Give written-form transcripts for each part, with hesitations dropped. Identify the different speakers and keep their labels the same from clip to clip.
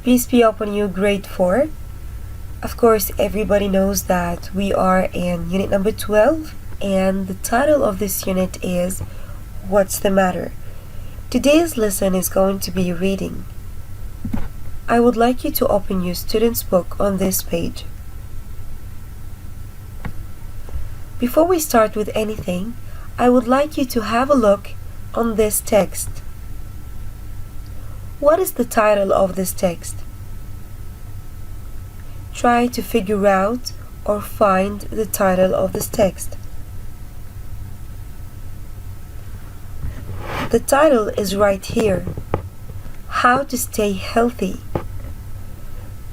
Speaker 1: Peace be upon you, grade 4. Of course, everybody knows that we are in unit number 12, and the title of this unit is What's the Matter? Today's lesson is going to be reading. I would like you to open your student's book on this page. Before we start with anything, I would like you to have a look on this text. What is the title of this text? Try to figure out or find the title of this text. The title is right here. How to stay healthy.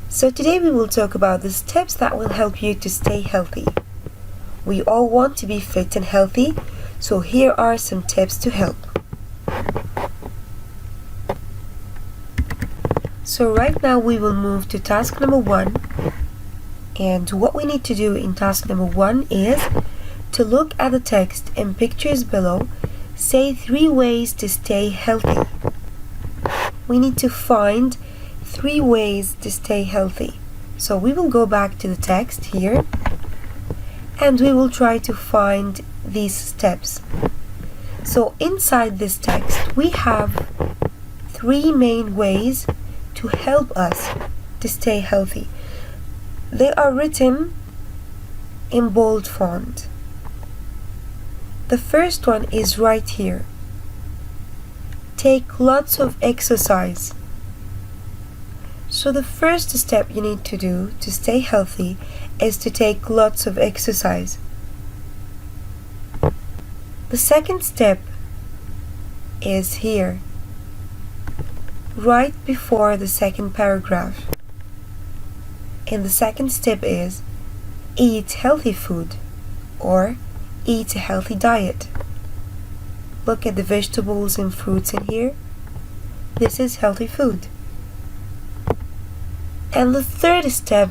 Speaker 1: So today we will talk about the steps that will help you to stay healthy. We all want to be fit and healthy, so here are some tips to help. So right now we will move to task number 1, and what we need to do in task number 1 is to look at the text and pictures below. Say 3 ways to stay healthy. We need to find 3 ways to stay healthy. So we will go back to the text here and we will try to find these steps. So inside this text we have 3 main ways to help us to stay healthy. They are written in bold font. The first one is right here. Take lots of exercise. So the first step you need to do to stay healthy is to take lots of exercise. The second step is here, right before the second paragraph. And the second step is eat healthy food or eat a healthy diet. Look at the vegetables and fruits in here. This is healthy food. And the third step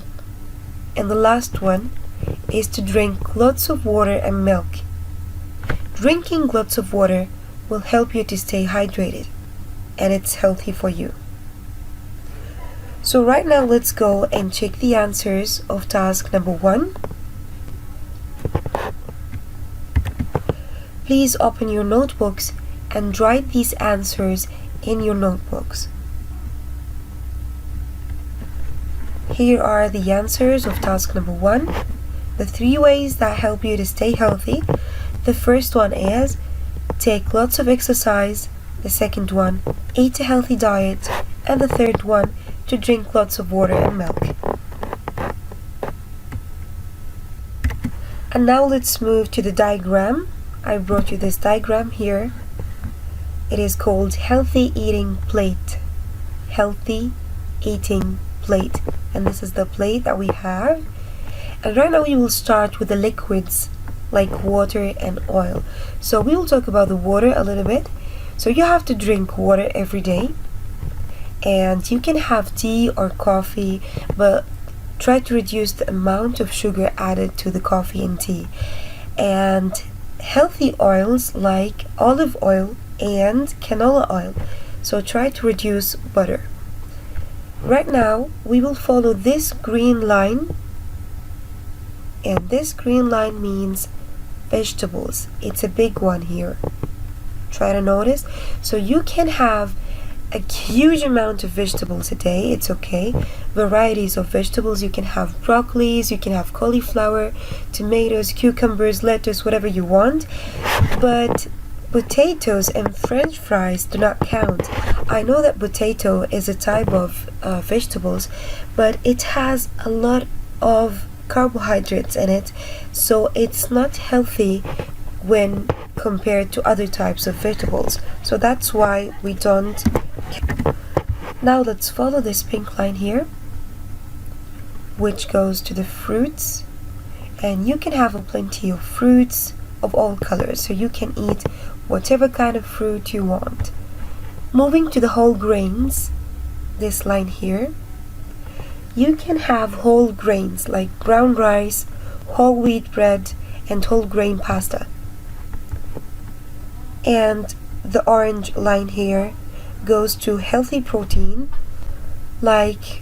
Speaker 1: and the last one is to drink lots of water and milk. Drinking lots of water will help you to stay hydrated, and it's healthy for you. So right now let's go and check the answers of task number 1. Please open your notebooks and write these answers in your notebooks. Here are the answers of task number 1. The 3 ways that help you to stay healthy. The first one is take lots of exercise. The second one, eat a healthy diet. And the third one, to drink lots of water and milk. And now let's move to the diagram. I brought you this diagram here. It is called Healthy Eating Plate. Healthy Eating Plate. And this is the plate that we have. And right now we will start with the liquids like water and oil. So we will talk about the water a little bit. So you have to drink water every day. And you can have tea or coffee, but try to reduce the amount of sugar added to the coffee and tea. And healthy oils like olive oil and canola oil. So try to reduce butter. Right now we will follow this green line, and this green line means vegetables. It's a big one here. Try to notice. So you can have a huge amount of vegetables a day, it's okay. Varieties of vegetables. You can have broccolis, you can have cauliflower, tomatoes, cucumbers, lettuce, whatever you want. But potatoes and french fries do not count. I know that potato is a type of vegetables, but it has a lot of carbohydrates in it, so it's not healthy when compared to other types of vegetables. So that's why we don't. Now let's follow this pink line here, which goes to the fruits. And you can have plenty of fruits of all colors, so you can eat whatever kind of fruit you want. Moving to the whole grains, this line here, you can have whole grains like brown rice, whole wheat bread, and whole grain pasta. And the orange line here goes to healthy protein, like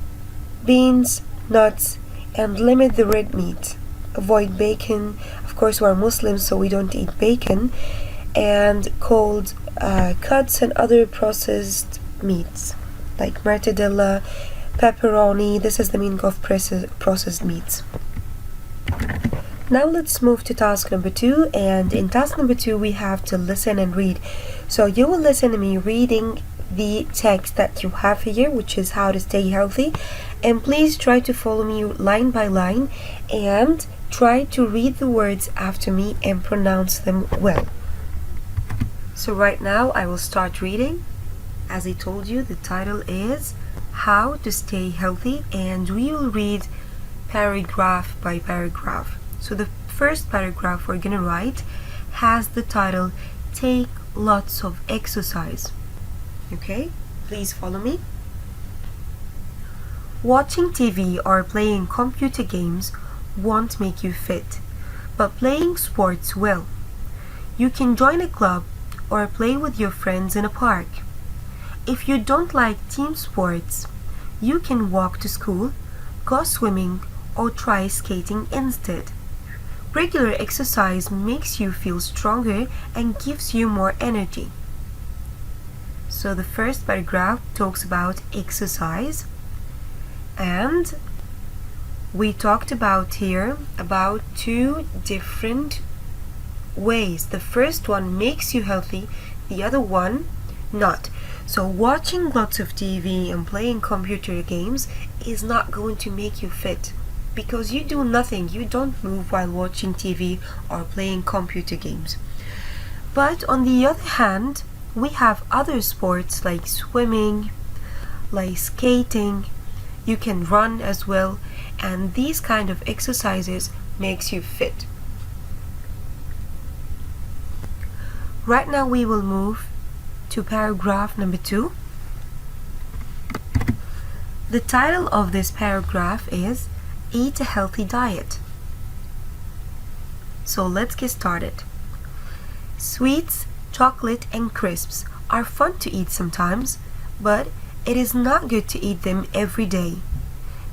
Speaker 1: beans, nuts, and limit the red meat. Avoid bacon. Of course, we're Muslims, so we don't eat bacon. And cold cuts and other processed meats like mortadella, pepperoni. This is the meaning of processed meats. Now let's move to task number 2, and in task number 2 we have to listen and read. So you will listen to me reading the text that you have here, which is how to stay healthy, and please try to follow me line by line and try to read the words after me and pronounce them well. So right now I will start reading. As I told you, the title is How to Stay Healthy, and we will read paragraph by paragraph. So the first paragraph we're gonna write has the title Take Lots of Exercise. Okay, please follow me. Watching TV or playing computer games won't make you fit, but playing sports will. You can join a club or play with your friends in a park. If you don't like team sports, you can walk to school, go swimming, or try skating instead. Regular exercise makes you feel stronger and gives you more energy. So the first paragraph talks about exercise, and we talked about here about 2 different ways. The first one makes you healthy, the other one not. So watching lots of TV and playing computer games is not going to make you fit, because you do nothing, you don't move while watching TV or playing computer games. But on the other hand, we have other sports like swimming, like skating, you can run as well, and these kind of exercises makes you fit. Right now we will move to paragraph number 2. The title of this paragraph is Eat a Healthy Diet. So let's get started. Sweets, chocolate, and crisps are fun to eat sometimes, but it is not good to eat them every day.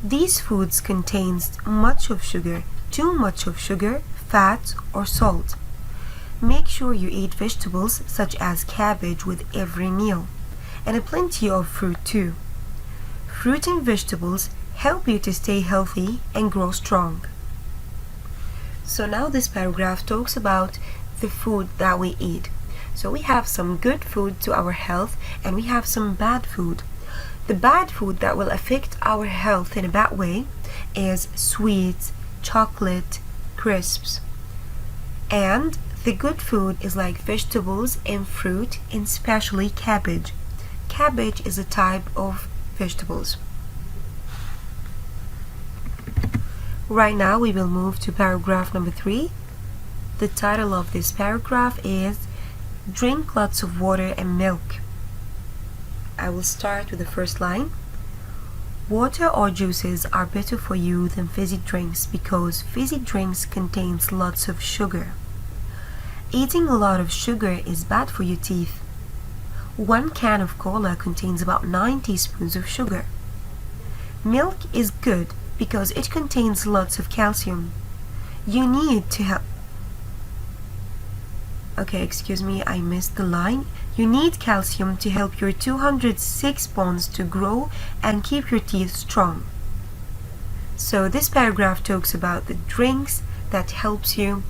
Speaker 1: These foods contain much of sugar, too much of sugar, fat, or salt. Make sure you eat vegetables such as cabbage with every meal, and plenty of fruit too. Fruit and vegetables help you to stay healthy and grow strong. So now this paragraph talks about the food that we eat. So we have some good food to our health, and we have some bad food. The bad food that will affect our health in a bad way is sweets, chocolate, crisps. And the good food is like vegetables and fruit, and especially cabbage. Cabbage is a type of vegetables. Right now we will move to paragraph number 3. The title of this paragraph is Drink Lots of Water and Milk. I will start with the first line. Water or juices are better for you than fizzy drinks because fizzy drinks contains lots of sugar. Eating a lot of sugar is bad for your teeth. 1 can of cola contains about 9 teaspoons of sugar. Milk is good because it contains lots of calcium. You need to help. Okay, excuse me, I missed the line. You need calcium to help your 206 bones to grow and keep your teeth strong. So this paragraph talks about the drinks that helps you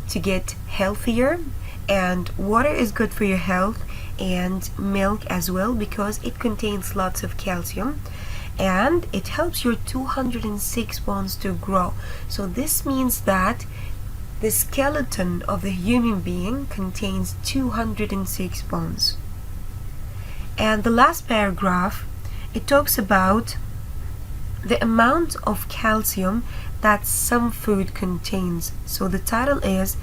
Speaker 1: to get healthier, and water is good for your health, and milk as well because it contains lots of calcium, and it helps your 206 bones to grow. So this means that the skeleton of the human being contains 206 bones. And the last paragraph, it talks about the amount of calcium that some food contains. So the title is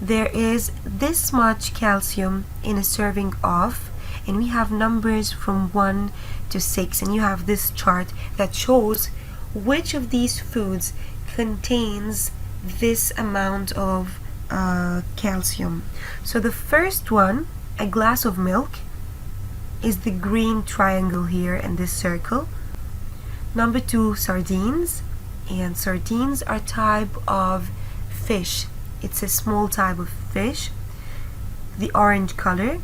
Speaker 1: There is this much calcium in a serving of, and we have numbers from 1 to 6, and you have this chart that shows which of these foods contains this amount of calcium. So the first one, a glass of milk, is the green triangle here in this circle. Number 2, sardines. And sardines are type of fish. It's a small type of fish. The orange color,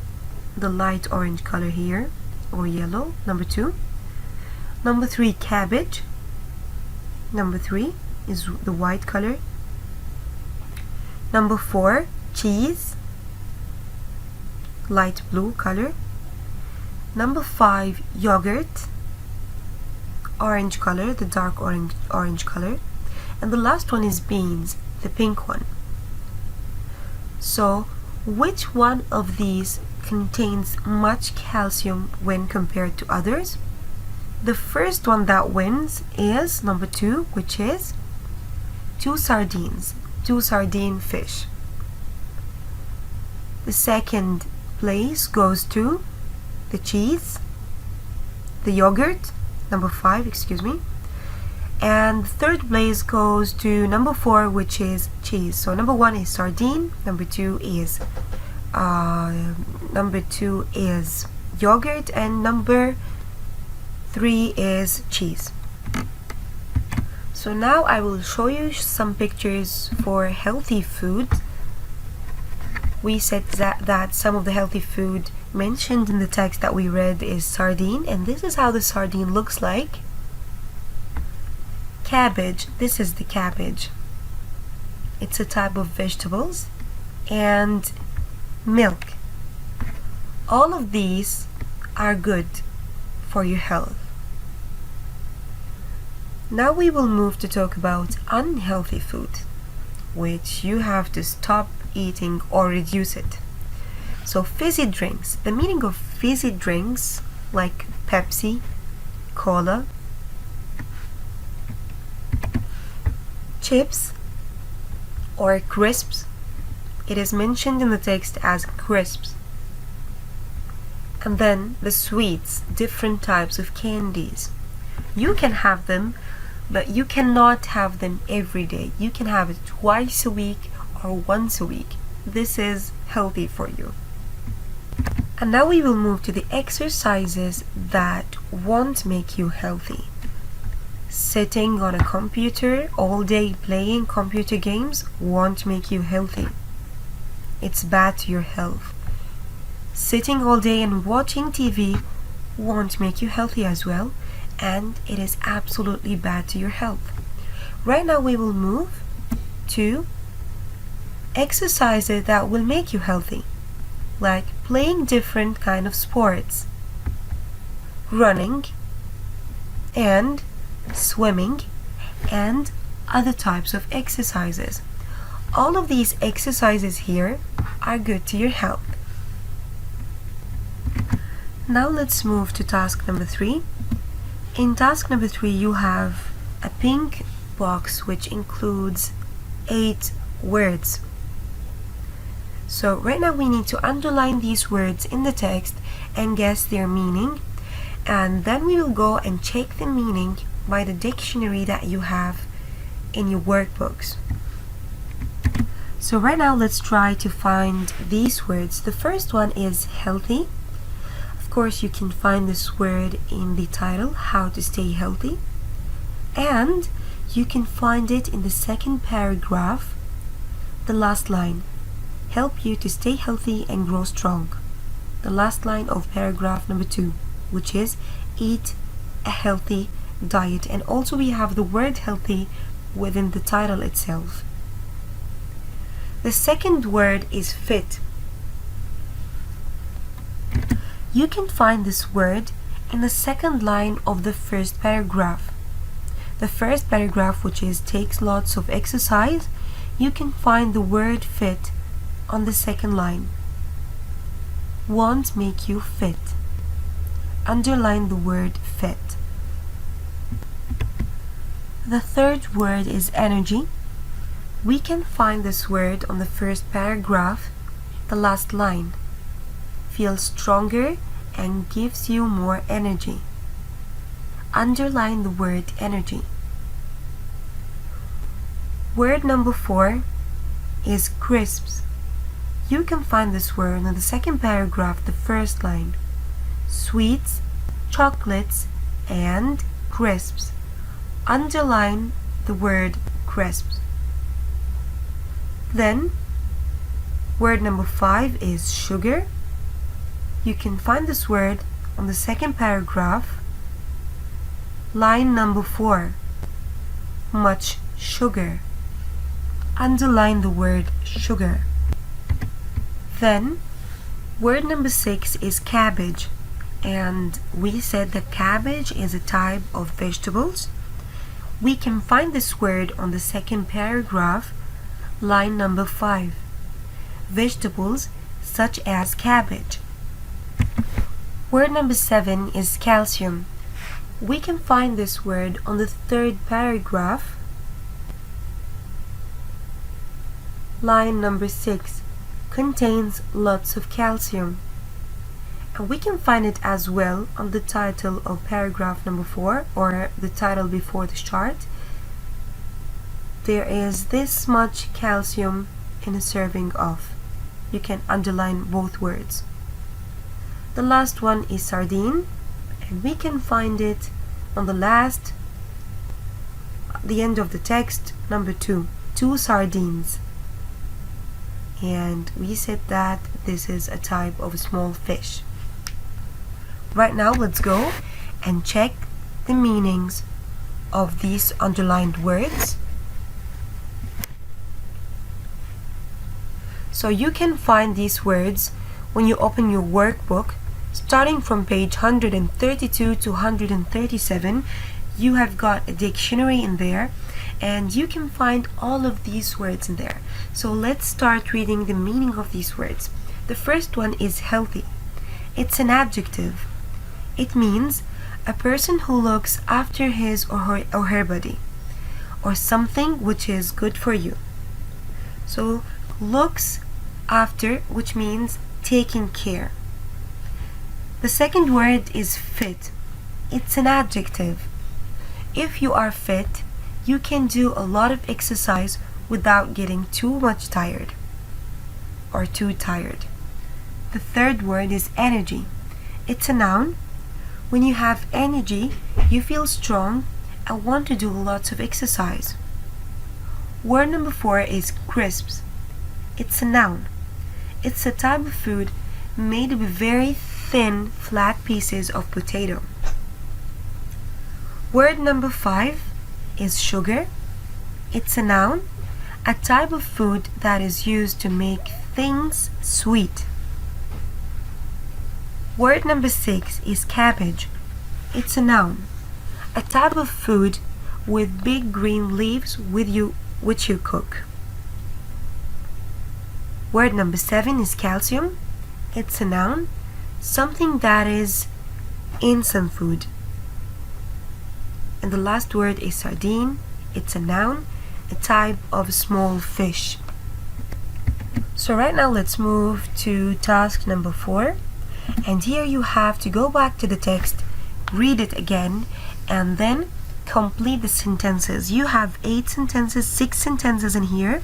Speaker 1: the light orange color here, or yellow, number 2. Number 3, cabbage. Number 3 is the white color. Number 4, cheese, light blue color. Number 5, yogurt, orange color, the dark orange color. And the last one is beans, the pink one. So which one of these contains much calcium when compared to others? The first one that wins is number 2, which is 2 sardines, 2 sardine fish. The second place goes to the cheese, the yogurt, number 5, excuse me. And the third place goes to number 4, which is cheese. So number 1 is sardine, number 2 is yogurt, and number 3 is cheese. So now I will show you some pictures for healthy food. We said that some of the healthy food mentioned in the text that we read is sardine, and this is how the sardine looks like. Cabbage, this is the cabbage. It's a type of vegetables. And milk. All of these are good for your health. Now we will move to talk about unhealthy food, which you have to stop eating or reduce it. So fizzy drinks. The meaning of fizzy drinks like Pepsi, Cola, chips or crisps. It is mentioned in the text as crisps. And then the sweets, different types of candies. You can have them, but you cannot have them every day. You can have it twice a week or once a week. This is healthy for you. And now we will move to the exercises that won't make you healthy. Sitting on a computer all day playing computer games won't make you healthy. It's bad to your health. Sitting all day and watching TV won't make you healthy as well, and it is absolutely bad to your health. Right now we will move to exercises that will make you healthy, like playing different kind of sports, running and swimming, and other types of exercises. All of these exercises here are good to your health. Now let's move to task number 3. In task number 3 you have a pink box which includes 8 words. So right now we need to underline these words in the text and guess their meaning, and then we will go and check the meaning by the dictionary that you have in your workbooks. So right now let's try to find these words. The first one is healthy. Of course you can find this word in the title, How to Stay Healthy, and you can find it in the second paragraph, the last line, help you to stay healthy and grow strong. The last line of paragraph number 2, which is eat a healthy diet, and also we have the word healthy within the title itself. The second word is fit. You can find this word in the second line of the first paragraph. The first paragraph, which is takes lots of exercise, you can find the word fit on the second line. Won't make you fit. Underline the word fit. The third word is energy. We can find this word on the first paragraph, the last line. Feels stronger and gives you more energy. Underline the word energy. Word number 4 is crisps. You can find this word on the second paragraph, the first line. Sweets, chocolates, and crisps. underline the word crisps. Then word number 5 is sugar. You can find this word on the second paragraph, line number 4. Much sugar. Underline the word sugar. Then word number 6 is cabbage, and we said that cabbage is a type of vegetables. We can find this word on the second paragraph, line number 5. Vegetables such as cabbage. Word number 7 is calcium. We can find this word on the third paragraph, line number 6. Contains lots of calcium. And we can find it as well on the title of paragraph number 4, or the title before the chart. There is this much calcium in a serving of. You can underline both words. The last one is sardine, and we can find it on the end of the text, number 2. 2 sardines. And we said that this is a type of small fish. Right now, let's go and check the meanings of these underlined words. So you can find these words when you open your workbook, starting from page 132 to 137. You have got a dictionary in there, and you can find all of these words in there. So let's start reading the meaning of these words. The first one is healthy. It's an adjective. It means a person who looks after his or her body, or something which is good for you. So looks after, which means taking care. The second word is fit. It's an adjective. If you are fit, you can do a lot of exercise without getting too much tired or too tired. The third word is energy. It's a noun. When you have energy, you feel strong and want to do lots of exercise. Word number 4 is crisps. It's a noun. It's a type of food made of very thin, flat pieces of potato. Word number 5 is sugar. It's a noun, a type of food that is used to make things sweet. Word number 6 is cabbage. It's a noun, a type of food with big green leaves which you cook. Word number 7 is calcium. It's a noun, something that is in some food. And the last word is sardine. It's a noun, a type of small fish. So right now let's move to task number 4. And here you have to go back to the text, read it again, and then complete the sentences. You have 8 sentences, 6 sentences in here,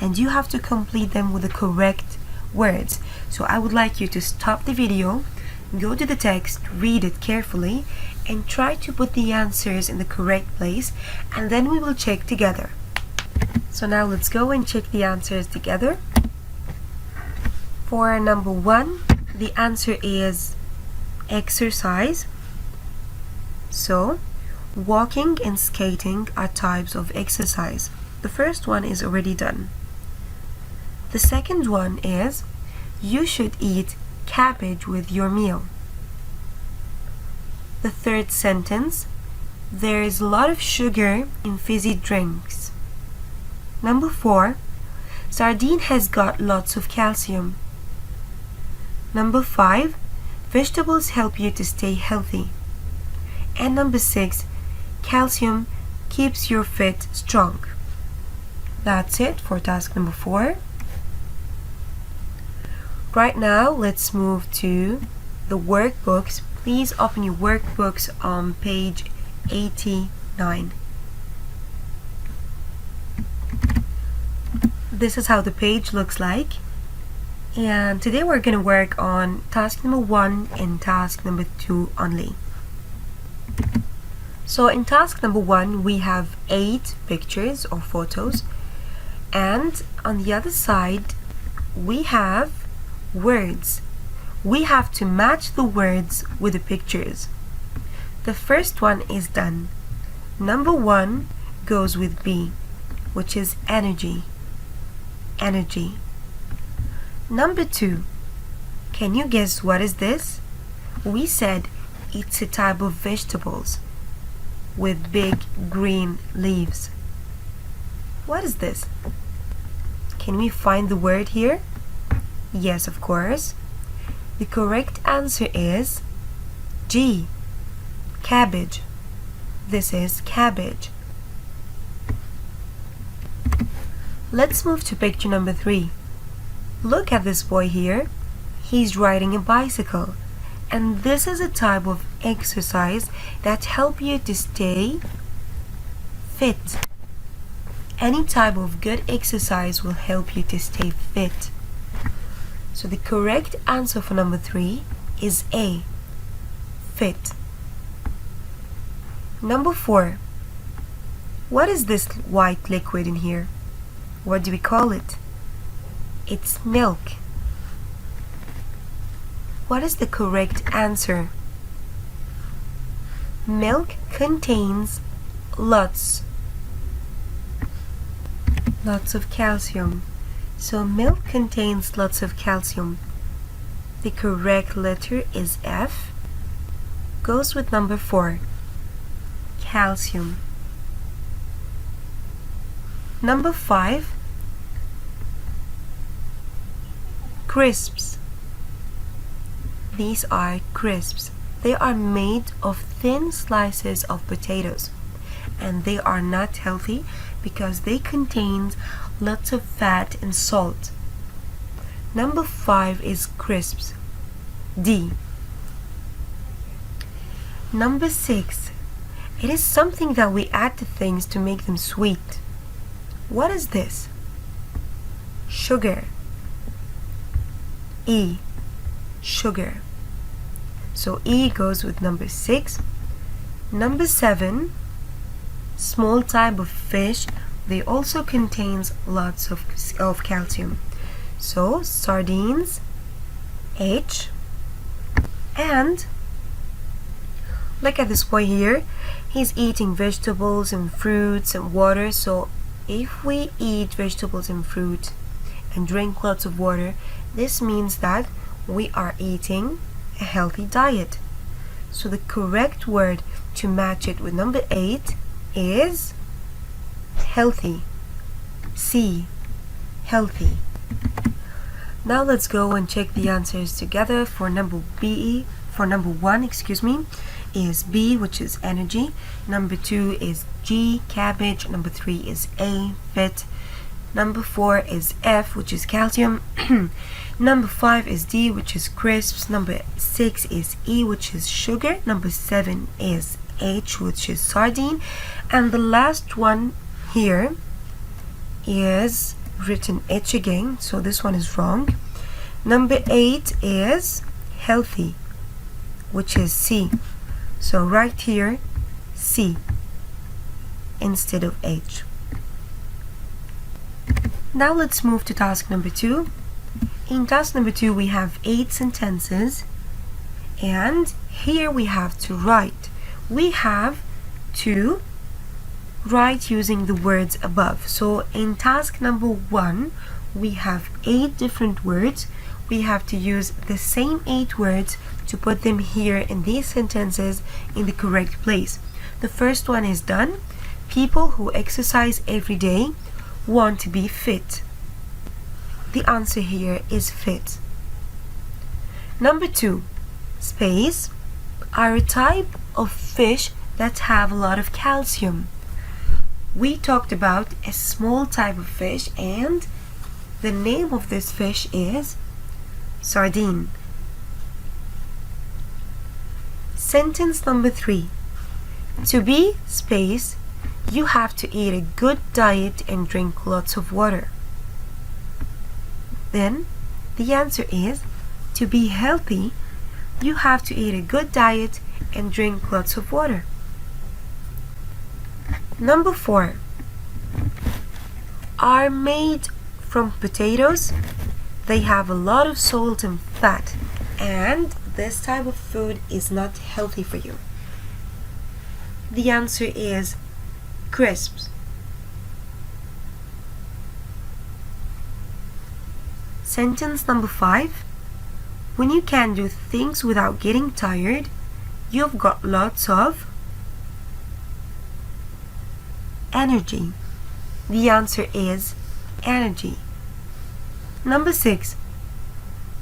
Speaker 1: and you have to complete them with the correct words. So I would like you to stop the video, go to the text, read it carefully, and try to put the answers in the correct place, and then we will check together. So now let's go and check the answers together. For number 1, the answer is exercise. So walking and skating are types of exercise. The first one is already done. The second one is you should eat cabbage with your meal. The third sentence, there is a lot of sugar in fizzy drinks. Number 4, sardine has got lots of calcium. Number 5, vegetables help you to stay healthy. And number 6, calcium keeps your feet strong. That's it for task number 4. Right now, let's move to the workbooks. Please open your workbooks on page 89. This is how the page looks like. And today we're going to work on task number 1 and task number 2 only. So in task number 1, we have 8 pictures or photos, and on the other side we have words. We have to match the words with the pictures. The first one is done. Number 1 goes with B, which is energy. Energy. Number 2, can you guess what is this? We said it's a type of vegetables with big green leaves. What is this? Can we find the word here? Yes, of course. The correct answer is G, cabbage. This is cabbage. Let's move to picture number 3. Look at this boy here. He's riding a bicycle. And this is a type of exercise that helps you to stay fit. Any type of good exercise will help you to stay fit. So the correct answer for number 3 is A, fit. Number 4. What is this white liquid in here? What do we call it? It's milk. What is the correct answer? Milk contains lots of calcium. So milk contains lots of calcium. The correct letter is F. Goes with number 4, calcium. Number 5, crisps. These are crisps. They are made of thin slices of potatoes, and they are not healthy because they contain lots of fat and salt. Number 5 is crisps. D. Number 6. It is something that we add to things to make them sweet. What is this? Sugar. E, sugar. So E goes with number 6. Number 7, small type of fish. They also contains lots of calcium. So sardines, H. And look at this boy here. He's eating vegetables and fruits and water. So if we eat vegetables and fruit and drink lots of water, this means that we are eating a healthy diet. So the correct word to match it with number 8 is healthy. C, healthy. Now let's go and check the answers together. For number 1, is B, which is energy. Number 2 is G, cabbage. Number 3 is A, fit. Number 4 is F, which is calcium. Number 5 is D, which is crisps. Number 6 is E, which is sugar. Number 7 is H, which is sardine. And the last one here is written H again, so this one is wrong. Number 8 is healthy, which is C. So right here, C instead of H. Now let's move to task number 2. In task number 2, we have 8 sentences, and here we have to write. We have to write using the words above. So in task number 1, we have 8 different words. We have to use the same 8 words to put them here in these sentences in the correct place. The first one is done. People who exercise every day want to be fit. The answer here is fit. Number 2, space, are a type of fish that have a lot of calcium. We talked about a small type of fish, and the name of this fish is sardine. Sentence number 3, to be space, you have to eat a good diet and drink lots of water. Then the answer is, to be healthy, you have to eat a good diet and drink lots of water. Number 4 are made from potatoes. They have a lot of salt and fat, and this type of food is not healthy for you. The answer is crisps. Sentence number 5. When you can do things without getting tired, you've got lots of energy. The answer is energy. Number 6.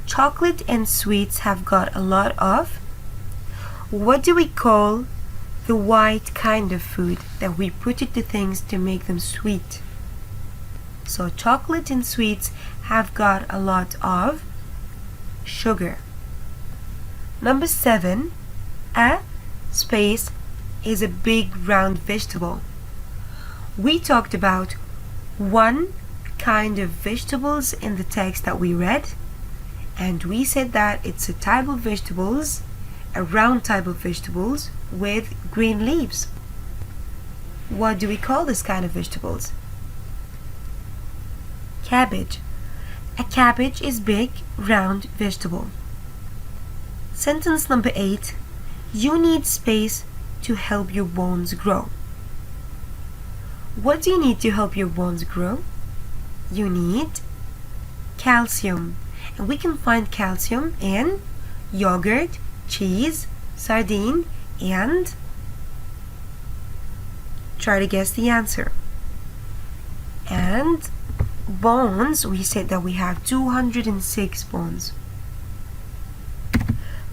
Speaker 1: Chocolate and sweets have got a lot of. What do we call the white kind of food that we put into things to make them sweet? So chocolate and sweets have got a lot of sugar. Number 7. A space is a big round vegetable. We talked about one kind of vegetables in the text that we read, and we said that it's a type of vegetables, a round type of vegetables with green leaves. What do we call this kind of vegetables? Cabbage. A cabbage is big, round vegetable. Sentence number 8. You need space to help your bones grow. What do you need to help your bones grow? You need calcium. And we can find calcium in yogurt, cheese, sardine, and try to guess the answer. And bones, we said that we have 206 bones.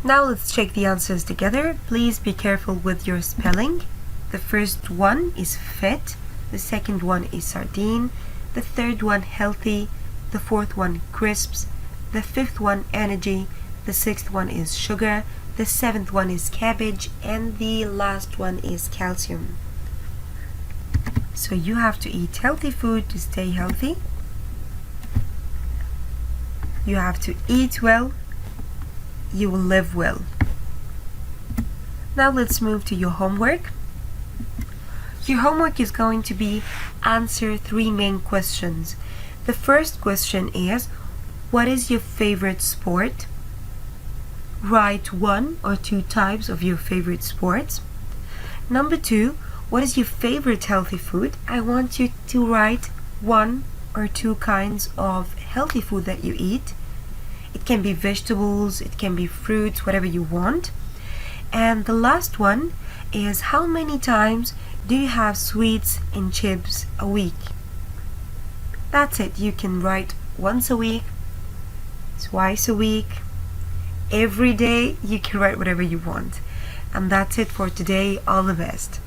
Speaker 1: Now let's check the answers together. Please be careful with your spelling. The first one is fit, the second one is sardine, the third one healthy, the fourth one crisps, the fifth one energy, the sixth one is sugar, the seventh one is cabbage, and the last one is calcium. So you have to eat healthy food to stay healthy. You have to eat well. You will live well. Now let's move to your homework. Your homework is going to be answer 3 main questions. The first question is, what is your favorite sport? Write 1 or 2 types of your favorite sports. Number 2, what is your favorite healthy food? I want you to write 1 or 2 kinds of healthy food that you eat. It can be vegetables, it can be fruits, whatever you want. And the last one is, how many times do you have sweets and chips a week? That's it. You can write once a week, twice a week, every day. You can write whatever you want. And that's it for today. All the best.